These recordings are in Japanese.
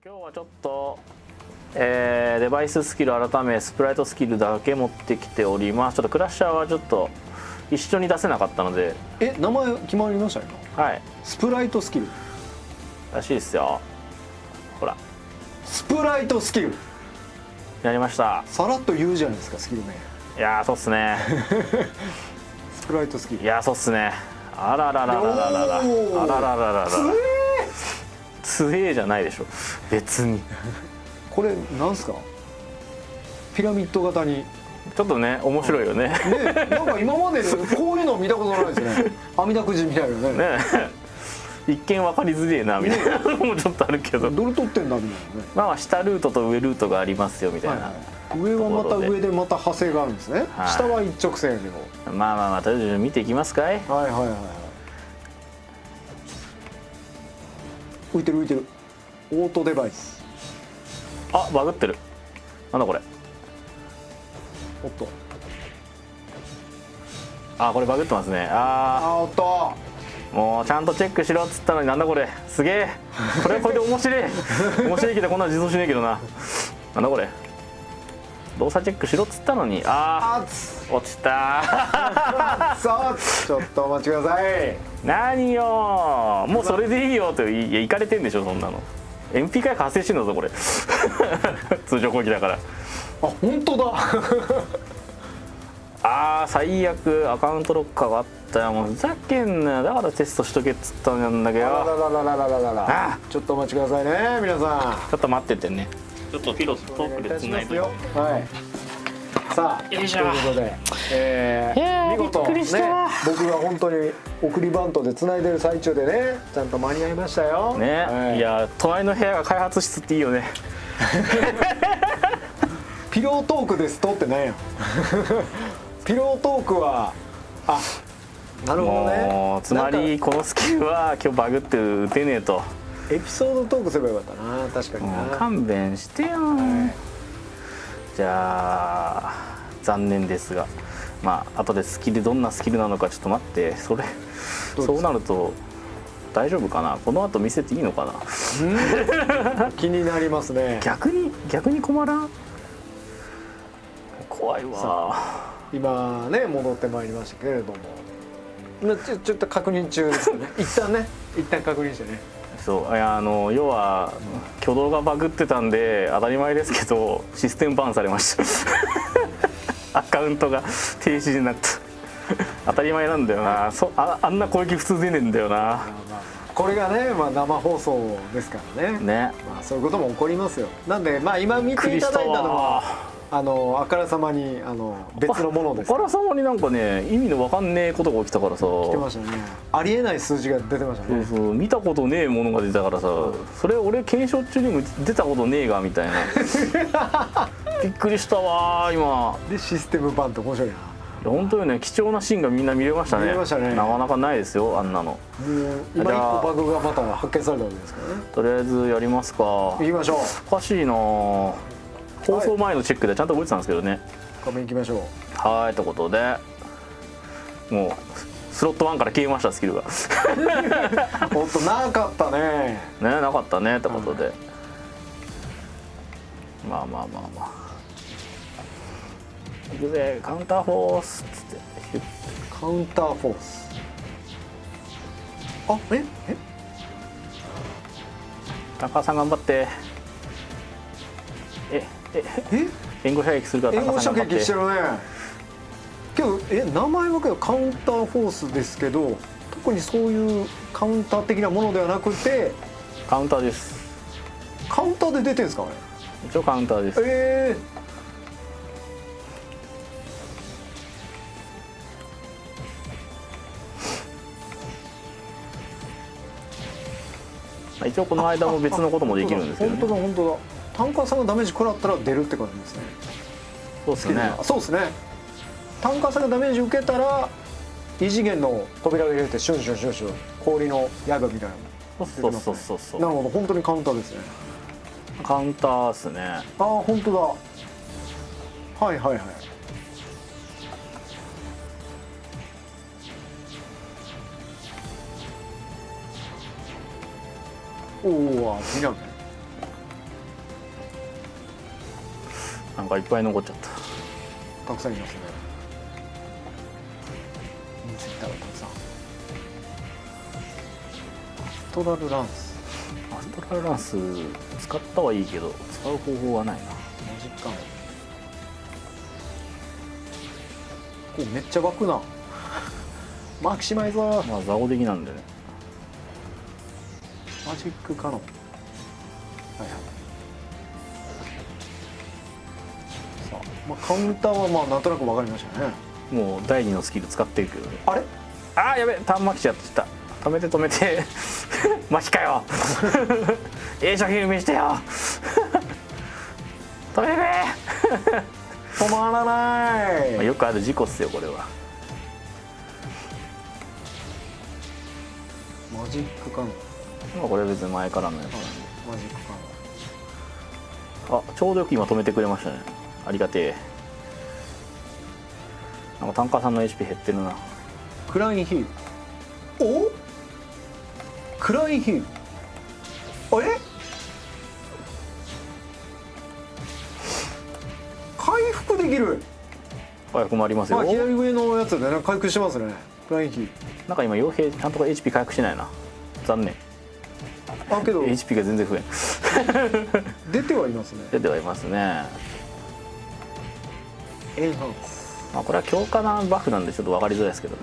今日はちょっと、デバイススキル改めスプライトスキルだけ持ってきております。ちょっとクラッシャーはちょっと一緒に出せなかったので。名前決まりましたよ。はい。スプライトスキルらしいですよ。ほら。スプライトスキルやりました。さらっと言うじゃないですか、スキル名。いやーそうっすね。スプライトスキル。いやーそうっすね。あららららららら。あららららら。強えじゃないでしょ別に。これなんすか、ピラミッド型にちょっとね面白いよね。ね、なんか今までこういうの見たことないですね。阿弥陀くじみたいなね。ね一見分かりづれえなみたいなのもちょっとあるけど、どれ取ってんだみたいなね。まあ下ルートと上ルートがありますよみたいな、はいはい、上はまた上でまた派生があるんですね、はい、下は一直線やけど、まあまあまあとりあえず見ていきますかい。はいはいはいはい。浮いてる浮いてる。オートデバイス。あ、バグってる。なんだこれ。おっと。あ、これバグってますね。おっと。もうちゃんとチェックしろっつったのになんだこれ。すげえ。これはこれで面白い。面白いけどこんなの実装しねえけどな。なんだこれ。動作チェックしろっつったのに。落ちた。ちょっとお待ちください。何よ、もうそれでいいよといかれてんでしょそんなの。MP 回発生してんだぞこれ。通常攻撃だから。本当だ。最悪アカウントロッカーがあったよ。もうふざけんなよ。だからテストしとけっつったんだけど。ちょっとお待ちくださいね皆さん。ちょっと待っててね。ちょっとピロトークでつないで。はい。さあ、ということで、見事ね、僕が本当に送りバントでつないでる最中でね、ちゃんと間に合いましたよ。ね、いや隣の部屋が開発室っていいよね。ピロートークですとってなんや。ピロートークはなるほどね。つまりこのスキルは今日バグって打てねえと。エピソードトークすればよかったな。確かにな。勘弁してよ。じゃあ残念ですが、まあ後でスキルどんなスキルなのかちょっと待って。そうなると大丈夫かな。この後見せていいのかな。気になりますね。逆に困らん。怖いわ。今ね戻ってまいりましたけれども、今ちょっと確認中ですね。一旦確認してね。そう要は挙動がバグってたんで当たり前ですけどシステムバンされました。アカウントが停止になった。当たり前なんだよな。あんな攻撃普通出ねえんだよな。これがね、生放送ですからね。そういうことも起こりますよ。なんで今見ていただいたのはあからさまに別のものです。あからさまになんかね意味の分かんねえことが起きたからさ。来てましたね。ありえない数字が出てましたね。そう見たことねえものが出たからさ、それ俺検証中にも出たことねえがみたいな。びっくりしたわ今。でシステム版って面白いな。本当にね貴重なシーンがみんな見れましたね。見れましたね。なかなかないですよあんなの。もう今1個バグがまた発見されたわけですからね。とりあえずやりますか。行きましょう。おかしいな。放送前のチェックでちゃんと覚えてたんですけどね。画面行きましょう。はいということでもうスロット1から消えましたスキルが。おっとなかったね。なかったねってことで、まあいくぜカウンターフォースっつってカウンターフォース。高橋さん頑張って。援護射撃するから援護射撃してるね。けど名前はけどカウンターフォースですけど特にそういうカウンター的なものではなくてカウンターです。カウンターで出てるんですかあれ。一応カウンターです。一応この間も別のこともできるんですけどね。本当だ。タンカーさんがダメージ食らったら出るって感じですね。そうですね。そうですね。タンカーさんがダメージ受けたら異次元の扉が入れてシュンシュンシュンシュン氷の刃みたいなの。そう。なるほど本当にカウンターですね。カウンターですね。本当だ。はい。おお、見なね。なんかいっぱい残っちゃった。たくさんいますね。水いたらたくさん。アストラルランス。アストラルランス使ったはいいけど使う方法はないな。マジか。これめっちゃ湧くな。マキシマイザー。まあザオ的なんでね。マジックカノン。はいはい。さあ、まあ、カウンターはまあなんとなく分かりましたね。もう第2のスキル使ってるけどね。あれ？あーやべ、ターンマキシやってた。止めて止めてマキかよ商品見してよ止めて止まらないまあよくある事故っすよこれは。マジックカノン。まあこれは別に前からのやつなんで。マジックカノン。あ、ちょうどよく今止めてくれましたね。ありがてえ。なんかタンカーさんの HP 減ってるな。クラインヒール。お？クラインヒール。あれ？回復できる。回復もありますよ。あ、左上のやつでね回復してますね。クラインヒール。なんか今傭兵ちゃんと HP 回復しないな。残念。あ、けど HP が全然増えん。出てはいますね。出てはいますね。エンハンス。まあこれは強化なバフなんでちょっと分かりづらいですけどね。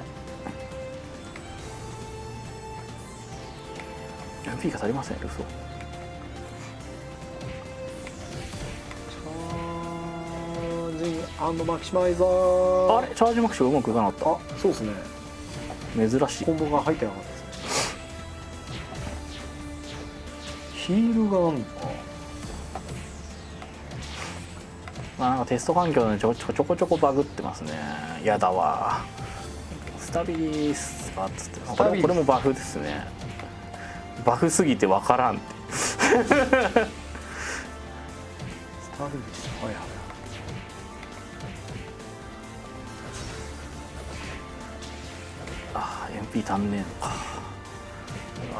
MP が足りません。嘘。チャージング&マキシマイザー。あれチャージマクシがうまくいかなかっあ、そうですね。た。珍しいコ。ンボが入ってなかったですね。ヒールがあんのか。まあなんかテスト環境でちょこちょこバグってますね。やだわ。スタビリスパっつってこれもバフですね。バフすぎてわからんってスタビリス。はいはい。ああ MP 足んねえのか。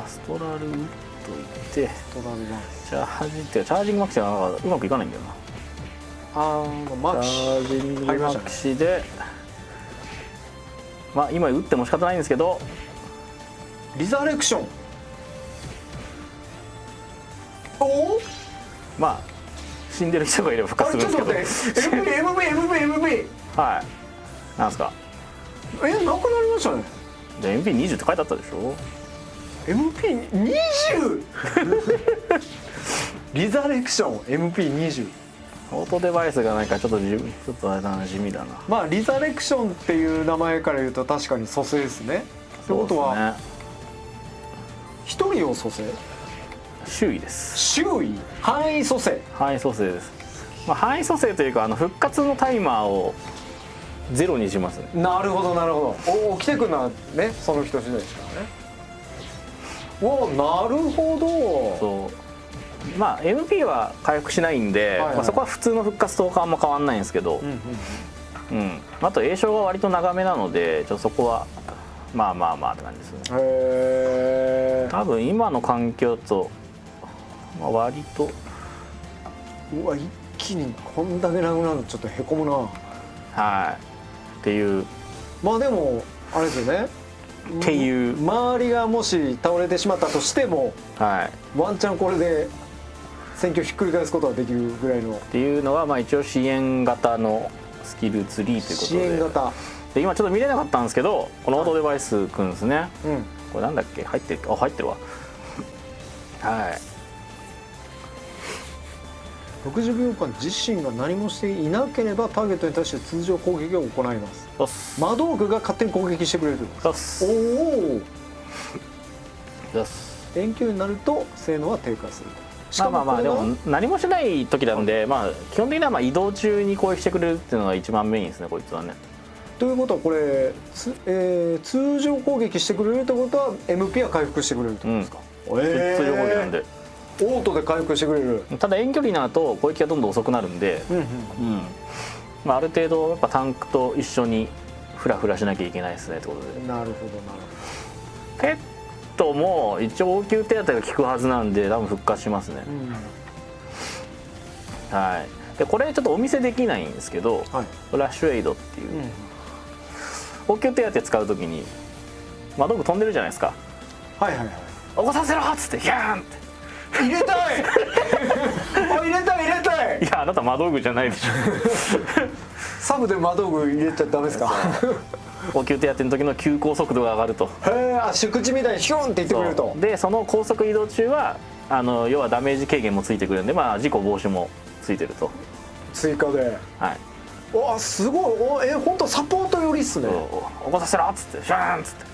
アストラルウッドいってトラルランス。チャージってチャージングマキシがなんかうまくいかないんだよな。マキシ。チャージングマキシで、まあ今打っても仕方ないんですけど、リザレクション。おお。まあ死んでる人がいれば復活するんですけど。MV。はい。なんすか。なくなりましたね。で MP20 って書いてあったでしょ。MP20 リザレクション MP20。オートデバイスがないからちょっとあれだな、地味だな。まあリザレクションっていう名前から言うと確かに蘇生ですね。ってことは一人を蘇生。周囲です。周囲範囲蘇生。範囲蘇生です。まあ範囲蘇生というか復活のタイマーをゼロにしますね。なるほどなるほど。お来てくんのはねその人次第ですからね。おなるほど。そうまあ MP は回復しないんで、まあ、そこは普通の復活とあんま変わんないんですけど、あと栄唱が割と長めなのでそこはまあって感じですね。へえ。多分今の環境と、まあ、割とうわ一気にこんだけなくなるのちょっとへこむな。はいっていう。まあでもあれですよね。っていう周りがもし倒れてしまったとしても、はい、ワンチャンこれで戦況ひっくり返すことができるぐらいのっていうのがまあ一応支援型のスキルツリーということで、支援型で今ちょっと見れなかったんですけどこのオートデバイスくんですね、うんこれなんだっけ入ってる、あ入ってるわはい60秒間自身が何もしていなければターゲットに対して通常攻撃を行います。そうっす魔道具が勝手に攻撃してくれるということです。そうっすおお。そうっす。遠距離になると性能は低下する。しかもまあでも何もしない時なんで、まあ基本的にはまあ移動中に攻撃してくれるっていうのが一番メインですねこいつはね。ということはこれ、通常攻撃してくれるってことは MP は回復してくれるってことですか。通常攻撃なんでオートで回復してくれる。ただ遠距離になると攻撃がどんどん遅くなるんで、まあ、ある程度やっぱタンクと一緒にフラフラしなきゃいけないですねってことで。なるほどなるほペットも一応応急手当が効くはずなんで多分復活しますね、はい。でこれちょっとお見せできないんですけど、はい、ラッシュエイドっていう、応急手当使う時に窓具飛んでるじゃないですか。はいはいはい。起こさせろっつってギャーンって入れたい入れたい入れたい。いやあなた窓具じゃないでしょサブで窓具入れちゃダメですか応急手当の時の急行速度が上がると。へえ、あ、縮地みたいにヒュンって言ってくれると。でその高速移動中は要はダメージ軽減もついてくるんで、まあ、事故防止もついてると。追加で。はい。わあ、すごい。本当サポート寄りっすね。起こさせろっつってシャーンっつって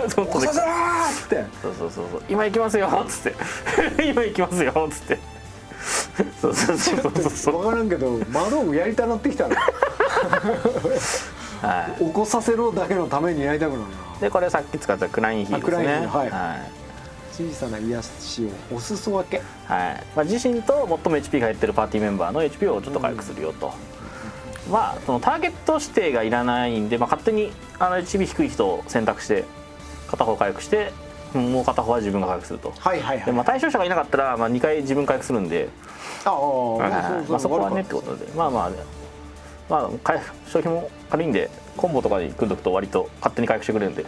起こさせろーって。そう今行きますよっつって今行きますよっつってそう分からんけど窓具やりたなってきたなはい、起こさせろだけのためにやりたくなるな。でこれさっき使ったクラインヒールですね。はい、はい、小さな癒しをお裾分け。はい、まあ、自身と最も HP が入ってるパーティーメンバーの HP をちょっと回復するよと。まあそのターゲット指定がいらないんで、まあ、勝手にHP 低い人を選択して片方回復して、もう片方は自分が回復すると。はいはいはい。で、まあ、対象者がいなかったら、まあ、2回自分回復するんで、まあそこはねってことで、まあ消費も軽いんでコンボとかに組んどくと割と勝手に回復してくれるんで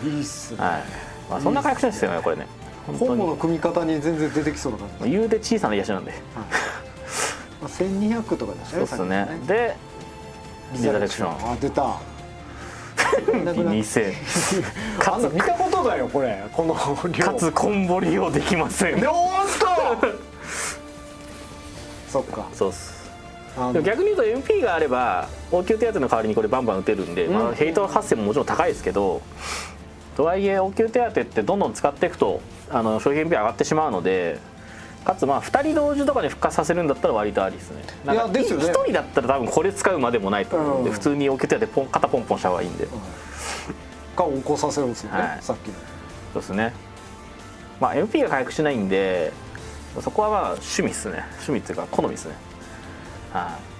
いいっすね。はい、まあ、そんな回復しないですよねこれね。コンボの組み方に全然出てきそうな感じ。言うて小さな癒しなんで、はい、1200とかでしたね。そうですね。でリザレクション、あ、出た2000かつ見たことだよこれ、この量かつコンボ利用できません。おーっとそっか、そうっす。でも逆に言うと MP があれば応急手当の代わりにこれバンバン打てるんで、まあ、ヘイト発生ももちろん高いですけど、とはいえ応急手当ってどんどん使っていくと消費 MP 上がってしまうので、かつまあ2人同時とかで復活させるんだったら割とありですね。なんか1人だったら多分これ使うまでもないと思うんで、普通に応急手当肩ポンポンした方がいいんで、か起こさせるんですよね、さっきの。そうですね。まあ MP が回復しないんでそこはまあ趣味ですね。趣味っていうか好みですね。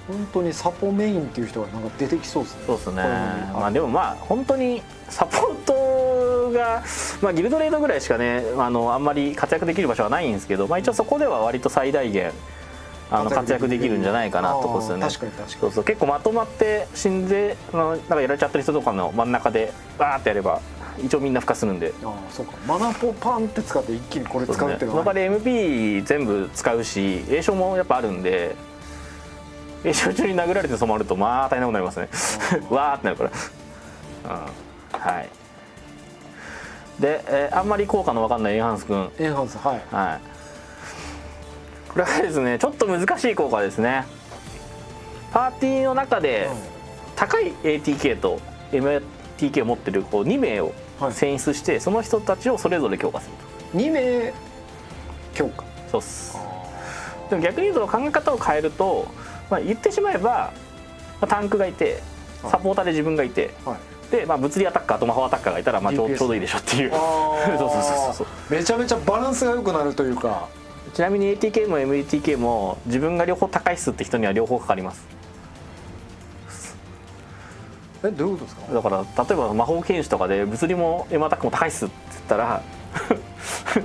本当にサポメインっていう人がなんか出てきそうですね。そうですね。まあでもまあ本当にサポートが、まあ、ギルドレードぐらいしかねあんまり活躍できる場所はないんですけど、まあ、一応そこでは割と最大限活躍できるんじゃないかなとこですよね。確かに確かに。そうそう、結構まとまって死んでなんかやられちゃってる人とかの真ん中でバーってやれば一応みんな復活するんで。ああそうか、マナポパンって使って一気にこれ使うっていうのは、その場で MP 全部使うし栄称もやっぱあるんで、栄称中に殴られて染まるとまあ大変なことになりますねわーってなるからはい。で、あんまり効果の分かんないエンハンス君。エンハンス、はい、はい、これはですねちょっと難しい効果ですね。パーティーの中で高い ATK と MTK を持ってるこう2名を選出して、その人たちをそれぞれ強化すると。2名強化。そうっす。でも逆に言うと考え方を変えると、まあ、言ってしまえばタンクがいてサポーターで自分がいて、はい、で、まあ、物理アタッカーと魔法アタッカーがいたらまあちょうどいいでしょっていうそうめちゃめちゃバランスが良くなるというか。ちなみに ATK も MTK も自分が両方高いっすって人には両方かかります。どういうことですか。だから例えば魔法剣士とかで物理も M アタックも高いっすって言ったら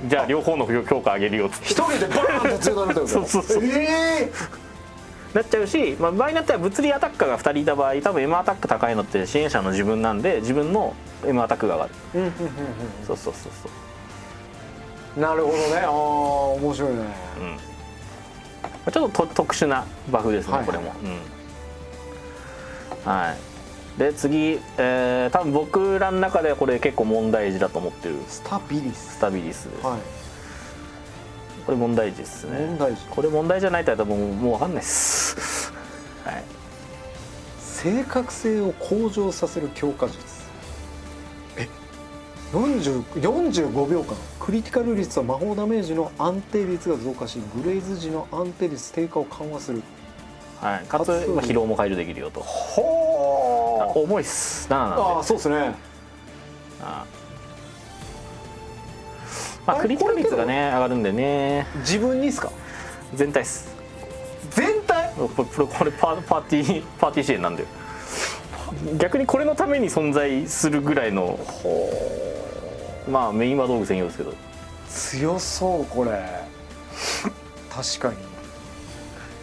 じゃあ両方の強化上げるよって一人でバーンと強くなるってことそうなっちゃうし、まあ、場合によっては物理アタッカーが2人いた場合多分 M アタック高いのって支援者の自分なんで自分の M アタックが上がる。そうなるほどね。ああ面白いね。ちょっと特殊なバフですね、これも。はい。で次、多分僕らの中ではこれ結構問題児だと思ってるスタビリス。はい。これ問題児ですね。問題児。これ問題じゃないともう分かんないですはい。正確性を向上させる強化術。45秒間クリティカル率と魔法ダメージの安定率が増加し、グレイズ時の安定率低下を緩和する。はい。かつ疲労も解除できるよと。ほー。重いっす。7なんで。ああそうですね。まあクリティカル率がね上がるんでね。自分にですか。全体っす。全体。これパーティー支援なんで。逆にこれのために存在するぐらいのまあメインは道具専用ですけど強そうこれ確かに。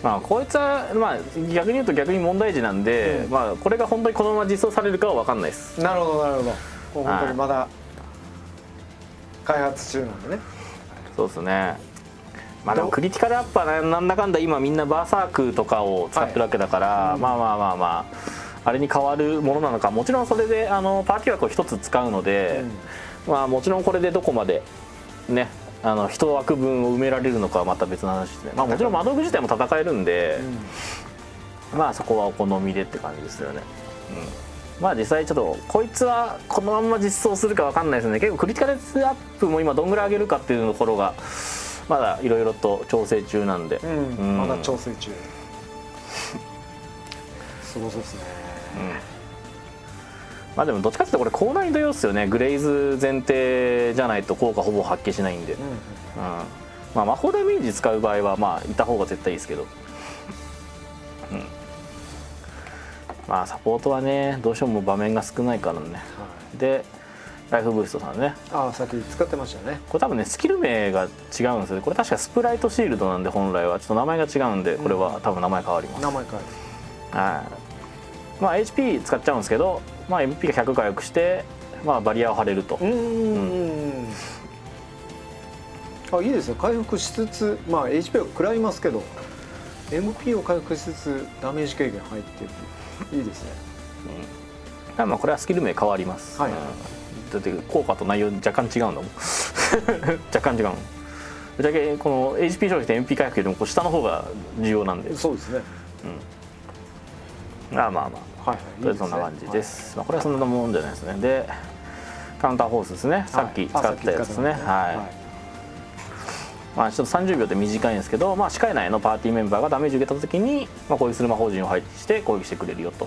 まあこいつはまあ逆に言うと逆に問題児なんで、まあこれが本当にこのまま実装されるかは分かんないです。なるほどなるほど。本当にまだ開発中なんでね。そうですね。まあでもクリティカルアップはなんだかんだ今みんなバーサークとかを使ってるわけだから、まああれに変わるものなのか、もちろんそれでパーティー枠を一つ使うので、まあもちろんこれでどこまでね一枠分を埋められるのかはまた別の話ですね。まあもちろん窓具自体も戦えるんで、まあそこはお好みでって感じですよね。まあ実際ちょっとこいつはこのまんま実装するかわかんないですね。結構クリティカルアップも今どんぐらい上げるかっていうところがまだいろいろと調整中なんで、まだ調整中。すごそうですね。まあでもどっちかっていうとこれ高難易度要素よね。グレイズ前提じゃないと効果ほぼ発揮しないんで、まあ魔法ダメージ使う場合はまあいた方が絶対いいですけど、まあサポートはねどうしても場面が少ないからね。でライフブーストさんね、さっき使ってましたね。これ多分ねスキル名が違うんですよ。これ確かスプライトシールドなんで本来はちょっと名前が違うんで、これは多分名前変わります。名前変わる。まあ HP 使っちゃうんですけど、まあ MP が100回復して、まあバリアを張れると。いいですね。回復しつつ、まあ HP は食らいますけど、MP を回復しつつダメージ軽減入ってる。いいですね。まあこれはスキル名変わります。だって効果と内容若干違うんだもん。若干違うの。ぶっちゃけこの HP 消費と MP 回復よりもこう下の方が重要なんで。そうですね。まあとりあえずそんな感じです。まあこれはそんなもんじゃないですね。でカウンターフォースですね。さっき使ったやつですね。まあちょっと30秒って短いんですけど、まあ視界内のパーティーメンバーがダメージを受けた時に、まあ攻撃する魔法陣を配置して攻撃してくれるよと。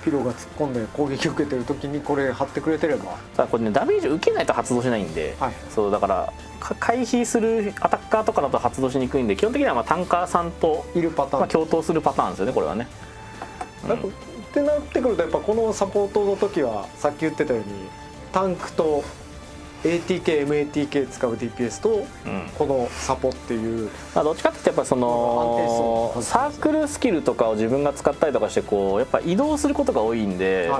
ピロが突っ込んで攻撃を受けてる時にこれ貼ってくれてれば、ただこれねダメージ受けないと発動しないんで、そうだから回避するアタッカーとかだと発動しにくいんで、基本的にはまあタンカーさんといるパターン、まあ共闘するパターンですよねこれはね。ってなってくるとやっぱこのサポートの時はさっき言ってたようにタンクと ATK、MATK 使う DPS とこのサポっていう、どっちかっていうとやっぱそのサークルスキルとかを自分が使ったりとかしてこうやっぱ移動することが多いんで、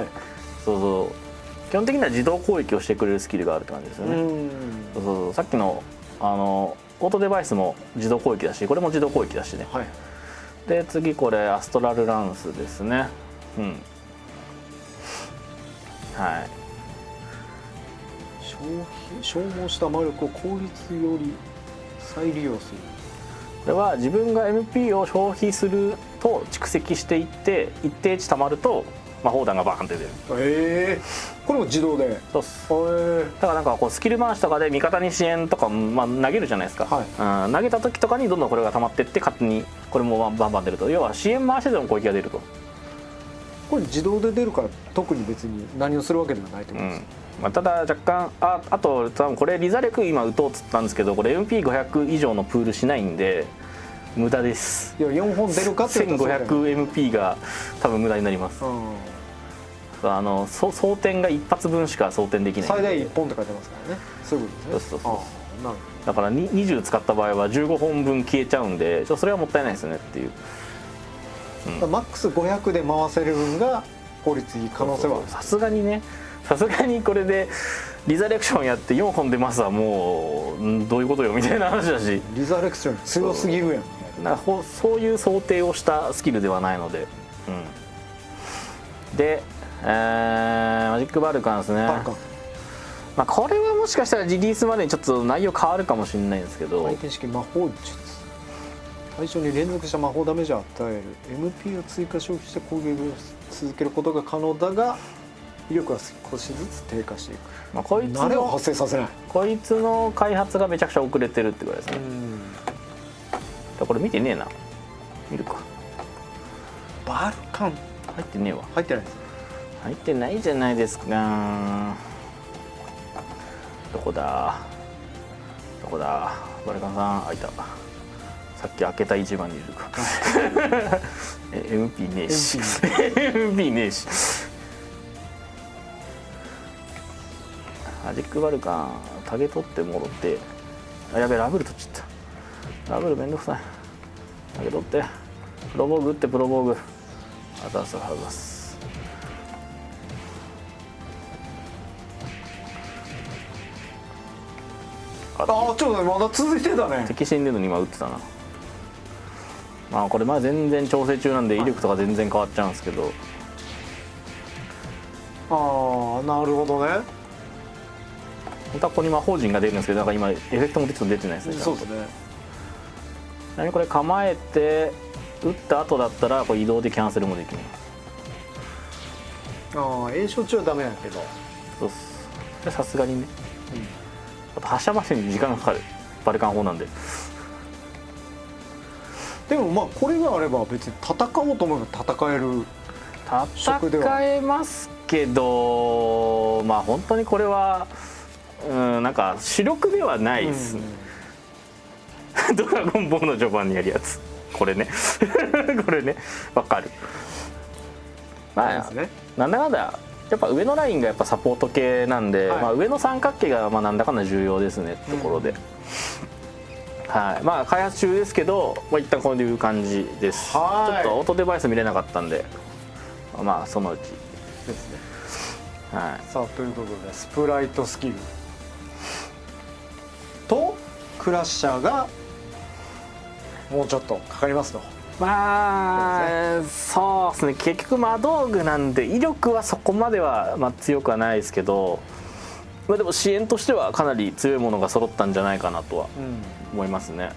そう基本的には自動攻撃をしてくれるスキルがあるって感じですよね。さっきのオートデバイスも自動攻撃だし、これも自動攻撃だしね。で次これアストラルランスですね。消耗した魔力を効率より再利用する。これは自分が MP を消費すると蓄積していって一定値たまると魔法弾がバーンって出る。これも自動で。そうっす。だからなんかこうスキル回しとかで味方に支援とか、まあ、投げるじゃないですか、投げた時とかにどんどんこれが溜まってって勝手にこれもバンバン出ると。要は支援回してでも攻撃が出ると。これ自動で出るから特に別に何をするわけではないと思います。ただ若干あと多分これリザ力今打とうっつったんですけど、これ MP500 以上のプールしないんで無駄です。いや4本出るかっていうと 1500MP が多分無駄になります。装填が一発分しか装填できない。最大1本って書いてますからね。そういうことですね。だから20使った場合は15本分消えちゃうんで、それはもったいないですねっていう。マックス500で回せる分が効率いい可能性はある。さすがにこれでリザレクションやって4本出ますはもうどういうことよみたいな話だし、リザレクション強すぎるやん。そういう想定をしたスキルではないので。でマジックバルカンですね。まあこれはもしかしたらリリースまでにちょっと内容変わるかもしれないんですけど、相手式魔法術、対象に連続した魔法ダメージを与える。 MP を追加消費して攻撃を続けることが可能だが威力は少しずつ低下していく。こいつ慣れを発生させない。こいつの開発がめちゃくちゃ遅れてるってぐらいですね。これ見てねえな。見るか。バルカン入ってねえわ。入ってないです。入ってないじゃないですか。どこだバルカンさん。開いた。さっき開けた一番にいるか。MP ねえし。MP ねえし。マジックバルカンタゲ取ってもろって、やべえラブル取っちゃった。ダブルめんどくさい。投げ取ってプロボーグ打ってプロボーグあざすはざす。あ、ちょっとまだ続いてたね。敵死んでるのに今打ってたな。まあこれまだ全然調整中なんで威力とか全然変わっちゃうんですけど、ああ、なるほどね。本当はここに魔法陣が出るんですけど、なんか今エフェクトもちょっと出てないですね。そうですね。ちなみにこれ構えて打った後だったらこれ移動でキャンセルもできます。ああ、炎症中はダメやけど。そうっす。でさすがにね、あと発射場所に時間がかかるバルカン砲なんで。でもまあこれがあれば別に戦おうと思えば戦える。戦えますけど、まあ本当にこれはなんか主力ではないです、ドラゴンボールの序盤にやるやつ、これねこれね、わかる。まあ、ね、なんだかんだやっぱ上のラインがやっぱサポート系なんで、はい、まあ、上の三角形がまあなんだかんだ重要ですねってところで、はい、まあ開発中ですけど、まあ、一旦こういう感じです。ちょっとオートデバイス見れなかったんで、まあそのうちですね。はい、さあということでスプライトスキルとクラッシャーがもうちょっとかかりますと。まあそうですね、結局魔道具なんで威力はそこまではまあ強くはないですけど、まあ、でも支援としてはかなり強いものが揃ったんじゃないかなとは思いますね。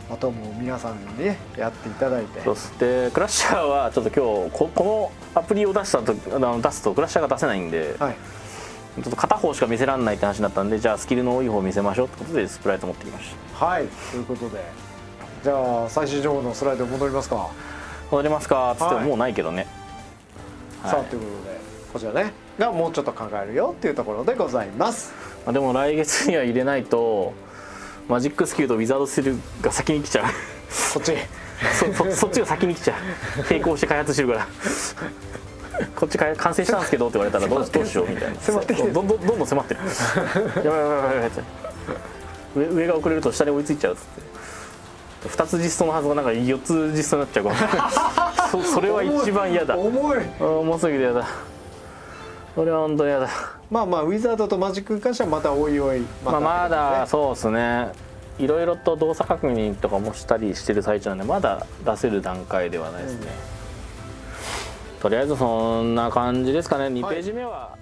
あともう皆さんにねやっていただいて、そしてクラッシャーはちょっと今日このアプリを出すとクラッシャーが出せないんで、はい、ちょっと片方しか見せられないって話になったんで、じゃあスキルの多い方を見せましょうってことでスプライト持ってきました。はい、ということでじゃあ最終情報のスライド戻りますか。戻りますかっつってももうないけどね、はい、さあということでこちらねがもうちょっと考えるよっていうところでございます。まあでも来月には入れないとマジックスキルとウィザードスキルが先に来ちゃうそっちそっちが先に来ちゃう、並行して開発してるからこっち完成したんですけどって言われたらどうしようみたいな、迫ってきてる、どんどん迫ってるやばい上が遅れると下に追いついちゃうっつって2つ実装のはずがなんか4つ実装になっちゃうからそれは一番嫌だ。重すぎて嫌だ、それは本当に嫌だ。まあまあウィザードとマジックに関してはまたおいおいまだそうですね、いろいろと動作確認とかもしたりしてる最中なんでまだ出せる段階ではないですね、とりあえずそんな感じですかね。2ページ目は、